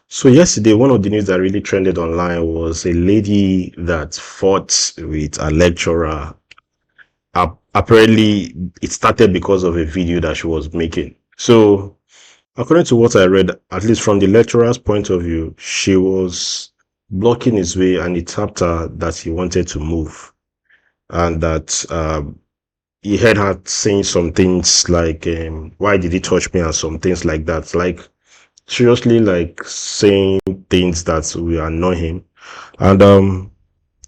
So yesterday, one of the news that really trended online was a lady that fought with a lecturer. Apparently, it started because of a video that she was making. So, according to what I read, at least from the lecturer's point of view, she was blocking his way and he tapped her that he wanted to move and that he heard her saying some things like, why did he touch me and some things like that. Like, seriously, like saying things that will annoy him. And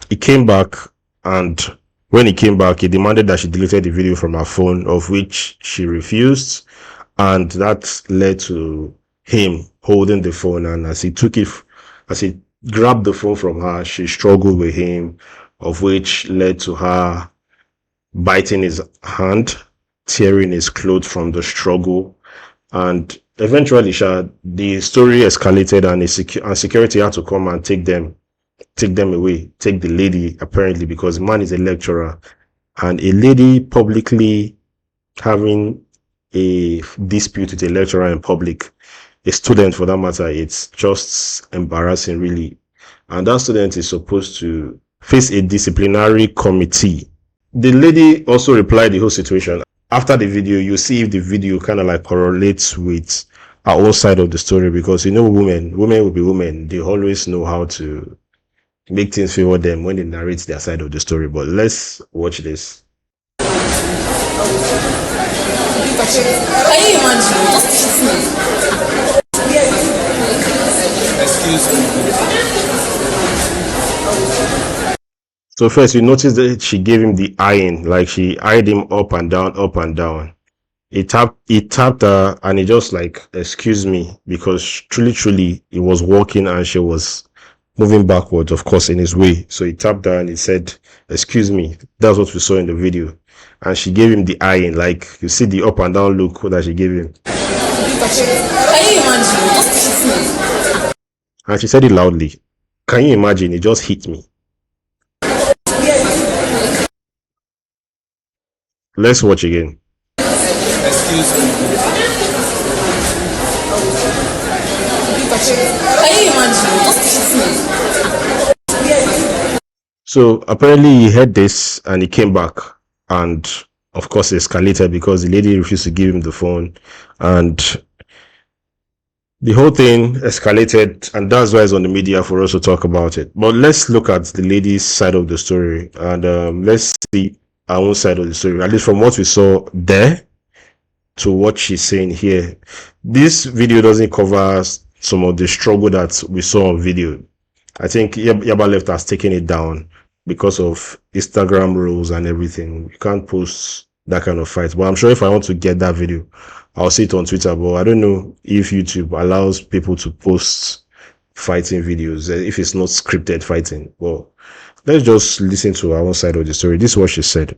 he came back, and when he came back, he demanded that she deleted the video from her phone, of which she refused, and that led to him holding the phone. And as he grabbed the phone from her, she struggled with him, of which led to her biting his hand, tearing his clothes from the struggle, and eventually, the story escalated, and security had to come and take them away, take the lady, apparently, because the man is a lecturer, and a lady publicly having a dispute with a lecturer in public, a student for that matter, it's just embarrassing, really. And that student is supposed to face a disciplinary committee. The lady also replied the whole situation. After the video, you see if the video kind of like correlates with our own side of the story, because women will be women. They always know how to make things favor them when they narrate their side of the story. But let's watch this. Can you imagine? Just Excuse me. So first, you notice that she gave him the eyeing, like she eyed him up and down, up and down. He tapped her, and he just like, excuse me, because truly, he was walking and she was moving backwards, of course, in his way. So he tapped her and he said, excuse me. That's what we saw in the video. And she gave him the eyeing, like you see the up and down look that she gave him. Can you imagine? Just And she said it loudly. Can you imagine? It just hit me. Let's watch again. Excuse me. Can you imagine? Just So apparently he heard this and he came back, and of course it escalated because the lady refused to give him the phone, and the whole thing escalated, and that's why it's on the media for us to talk about it. But let's look at the lady's side of the story, and let's see our own side of the story, at least from what we saw there to what she's saying here. This video doesn't cover some of the struggle that we saw on video. I think Yaba Left has taken it down because of Instagram rules and everything. You can't post that kind of fight. But I'm sure if I want to get that video, I'll see it on Twitter. But I don't know if YouTube allows people to post fighting videos if it's not scripted fighting. Well, let's just listen to our own side of the story. This is what she said.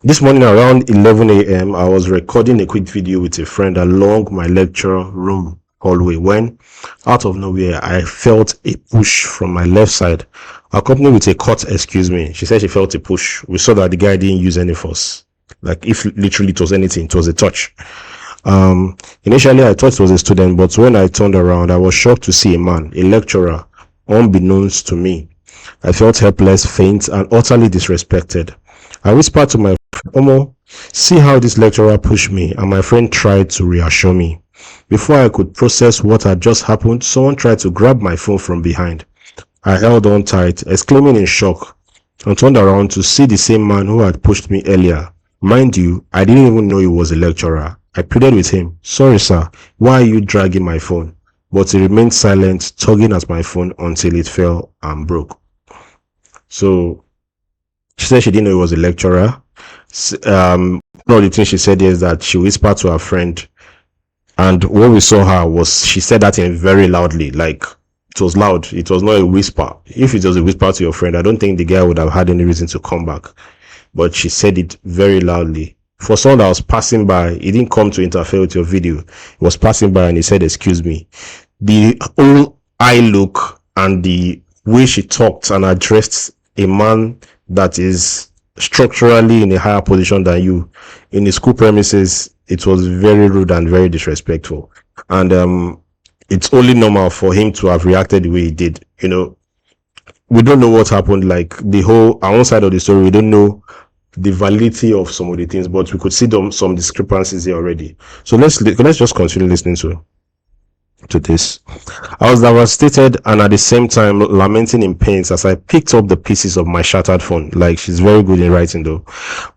This morning around 11 a.m., I was recording a quick video with a friend along my lecture room hallway when, out of nowhere, I felt a push from my left side, accompanied with a cut, excuse me. She said she felt a push. We saw that the guy didn't use any force. Like, if literally it was anything, it was a touch. Initially, I thought it was a student, but when I turned around, I was shocked to see a man, a lecturer, unbeknownst to me. I felt helpless, faint, and utterly disrespected. I whispered to my friend, Omo, see how this lecturer pushed me, and my friend tried to reassure me. Before I could process what had just happened, someone tried to grab my phone from behind. I held on tight, exclaiming in shock, and turned around to see the same man who had pushed me earlier. Mind you, I didn't even know he was a lecturer. I pleaded with him, sorry sir, why are you dragging my phone? But he remained silent, tugging at my phone until it fell and broke. So, she said she didn't know he was a lecturer. One of the things she said is that she whispered to her friend, and when we saw her was she said that in very loudly, like it was loud. It was not a whisper. If it was a whisper to your friend, I don't think the guy would have had any reason to come back. But she said it very loudly. For someone that was passing by, he didn't come to interfere with your video. He was passing by and he said, excuse me. The whole eye look and the way she talked and addressed a man that is structurally in a higher position than you in the school premises, it was very rude and very disrespectful. And it's only normal for him to have reacted the way he did. We don't know what happened, like the whole our own side of the story. We don't know the validity of some of the things, but we could see some discrepancies here already. So let's just continue listening to this. I was devastated and at the same time lamenting in pains as I picked up the pieces of my shattered phone. Like, she's very good in writing though.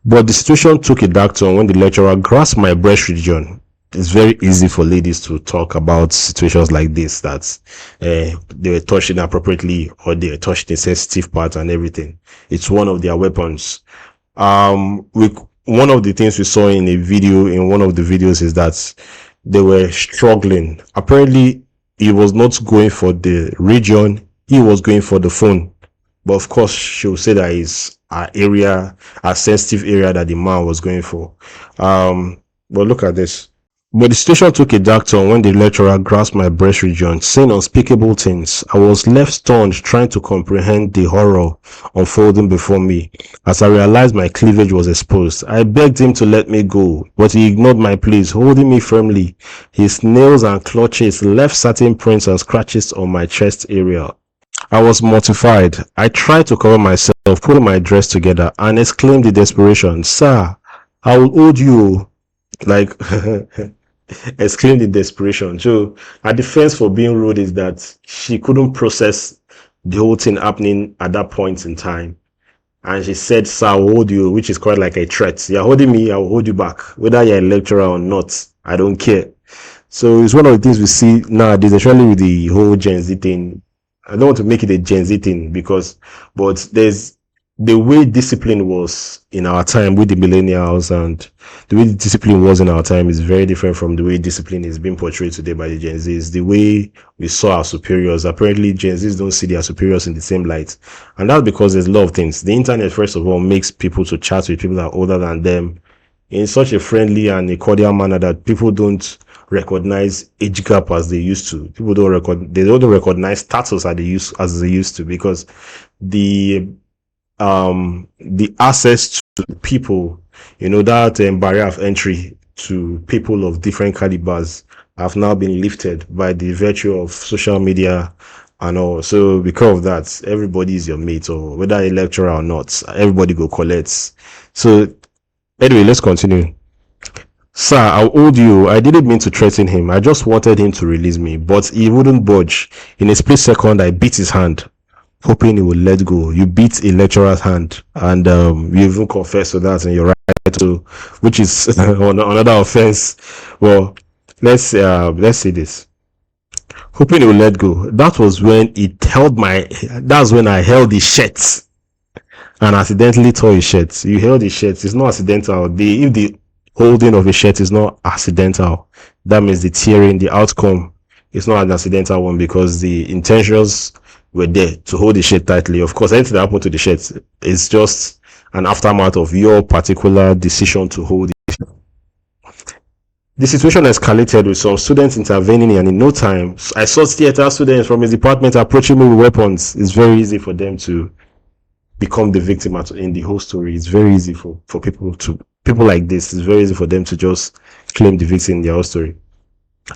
But the situation took a dark turn when the lecturer grasped my breast region. It's very easy for ladies to talk about situations like this, that they were touched inappropriately or they were touched in sensitive parts and everything. It's one of their weapons. We One of the things we saw in one of the videos is that they were struggling. Apparently, he was not going for the region, he was going for the phone. But of course, she'll say that is a sensitive area that the man was going for. But look at this. But the situation took a dark turn when the lecturer grasped my breast region, saying unspeakable things. I was left stunned, trying to comprehend the horror unfolding before me. As I realized my cleavage was exposed, I begged him to let me go, but he ignored my pleas, holding me firmly. His nails and clutches left certain prints and scratches on my chest area. I was mortified. I tried to cover myself, pulling my dress together, and exclaimed in desperation, "Sir, I will hold you." Like, exclaimed in desperation. So her defense for being rude is that she couldn't process the whole thing happening at that point in time. And she said, "Sir, I'll hold you," which is quite like a threat. "You're holding me, I'll hold you back. Whether you're a lecturer or not, I don't care." So it's one of the things we see nowadays, especially with the whole Gen Z thing. I don't want to make it a Gen Z thing but there's the way discipline was in our time with the millennials, and the way discipline was in our time is very different from the way discipline is being portrayed today by the Gen Zs. The way we saw our superiors, apparently Gen Zs don't see their superiors in the same light. And that's because there's a lot of things. The internet, first of all, makes people to chat with people that are older than them in such a friendly and a cordial manner that people don't recognize age gap as they used to. They don't recognize status as they used to, because the access to people, that barrier of entry to people of different calibers have now been lifted by the virtue of social media and all. So because of that, everybody is your mate, or whether a lecturer or not, everybody go collect. So anyway, let's continue. "Sir, I'll hold you. I didn't mean to threaten him. I just wanted him to release me, but he wouldn't budge. In a split second, I beat his hand, hoping he would let go." You beat a lecturer's hand, and you even confess to that in your right to, which is another offense. Well, let's see this. "Hoping he would let go." That's when I held his shirt and accidentally tore his shirt. You held his shirt. It's not accidental. If the holding of a shirt is not accidental, that means the tearing, the outcome, is not an accidental one, because the intentions were there to hold the shirt tightly. Of course, anything that happened to the shirt is just an aftermath of your particular decision to hold it. The situation escalated with some students intervening, and in no time, I saw theater students from his department approaching me with weapons. It's very easy for them to become the victim in the whole story. It's very easy for people like this. It's very easy for them to just claim the victim in their whole story.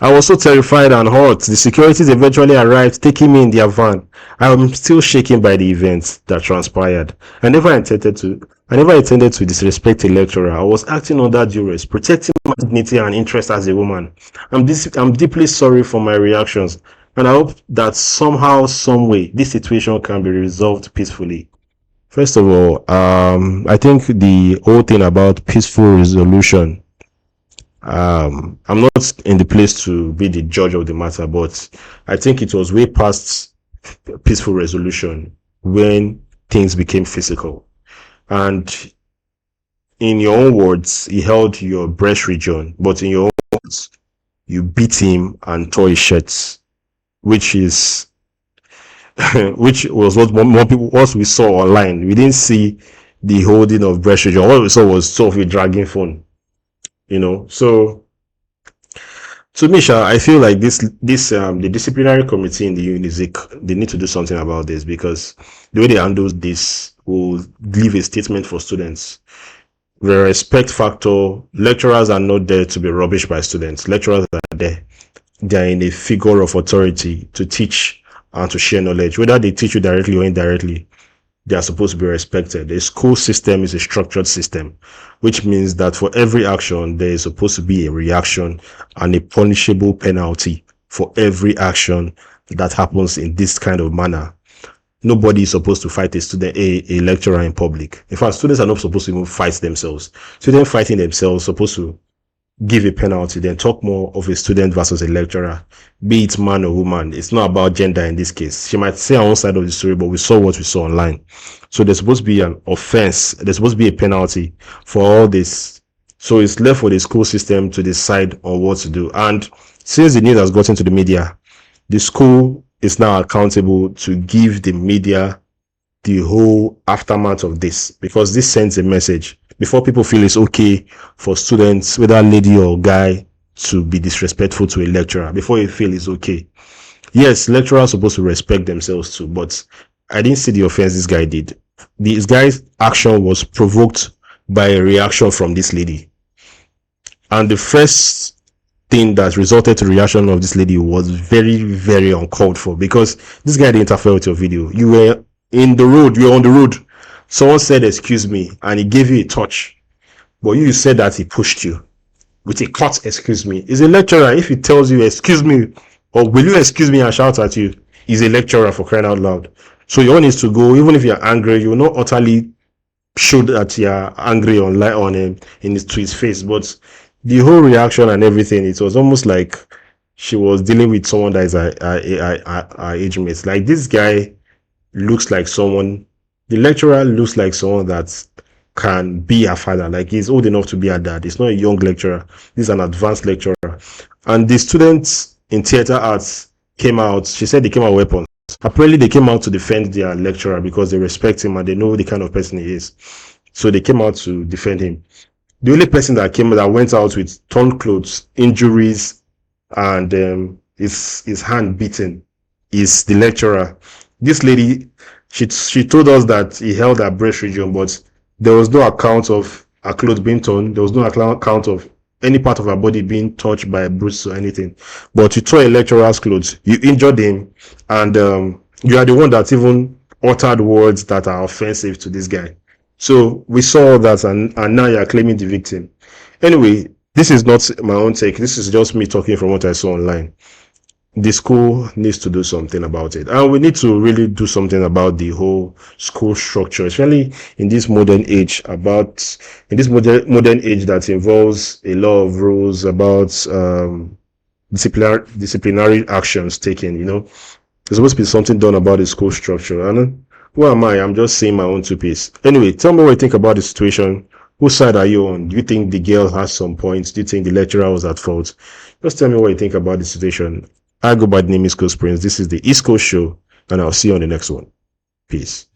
I was so terrified and hurt. The securities eventually arrived, taking me in their van. I am still shaken by the events that transpired. I never intended to disrespect a lecturer. I was acting under duress, protecting my dignity and interest as a woman. I'm deeply sorry for my reactions, and I hope that somehow, some way, this situation can be resolved peacefully. First of all, I think the whole thing about peaceful resolution, I'm not in the place to be the judge of the matter, but I think it was way past peaceful resolution when things became physical. And in your own words, he held your breast region, but in your own words, you beat him and tore his shirts, which is which was what more people what we saw online. We didn't see the holding of breast region. What we saw was sort of a dragging phone, So to me, I feel like the disciplinary committee in the Unizik, they need to do something about this, because the way they handle this will leave a statement for students. The respect factor, lecturers are not there to be rubbish by students. Lecturers are there they are in a figure of authority to teach and to share knowledge, whether they teach you directly or indirectly. They are supposed to be respected. The school system is a structured system, which means that for every action, there is supposed to be a reaction and a punishable penalty for every action that happens in this kind of manner. Nobody is supposed to fight a lecturer in public. In fact, students are not supposed to even fight themselves. Students fighting themselves supposed to give a penalty, then talk more of a student versus a lecturer, be it man or woman. It's not about gender in this case. She might say her own side of the story, but we saw what we saw online. So there's supposed to be an offense. There's supposed to be a penalty for all this. So it's left for the school system to decide on what to do. And since the news has gotten to the media, the school is now accountable to give the media the whole aftermath of this, because this sends a message before people feel it's okay for students, whether lady or guy, to be disrespectful to a lecturer. Before you feel it's okay. Yes, lecturers are supposed to respect themselves too, but I didn't see the offense this guy did. This guy's action was provoked by a reaction from this lady, and the first thing that resulted to the reaction of this lady was very, very uncalled for, because this guy didn't interfere with your video. You were in the road, you were on the road. Someone said, "Excuse me," and he gave you a touch. But you said that he pushed you with a cut, "Excuse me." He's a lecturer. If he tells you, "Excuse me," or "Will you excuse me," and shout at you, he's a lecturer, for crying out loud. So your own is to go, even if you're angry, you will not utterly show that you're angry on him to his face. But the whole reaction and everything, it was almost like she was dealing with someone that is our age mate. Like, this guy looks like someone, the lecturer looks like someone that can be a father. Like, he's old enough to be a dad. He's not a young lecturer. He's an advanced lecturer. And the students in theater arts came out. She said they came out with weapons. Apparently, they came out to defend their lecturer because they respect him and they know the kind of person he is. So they came out to defend him. The only person that went out with torn clothes, injuries, and his hand beaten is the lecturer. This lady, she told us that he held her breast region, but there was no account of her clothes being torn. There was no account of any part of her body being touched by a bruise or anything. But you tore a lecturer's clothes, you injured him, and you are the one that even uttered words that are offensive to this guy. So we saw that, and now you're claiming the victim. Anyway, this is not my own take. This is just me talking from what I saw online. The school needs to do something about it, and we need to really do something about the whole school structure, especially in this modern age. In this modern age that involves a lot of rules about disciplinary actions taken. There's supposed to be something done about the school structure. And who am I? I'm just saying my own two piece. Anyway, tell me what you think about the situation. Whose side are you on? Do you think the girl has some points? Do you think the lecturer was at fault? Just tell me what you think about the situation. I go by the name East Coast Prince. This is the East Coast Show, and I'll see you on the next one. Peace.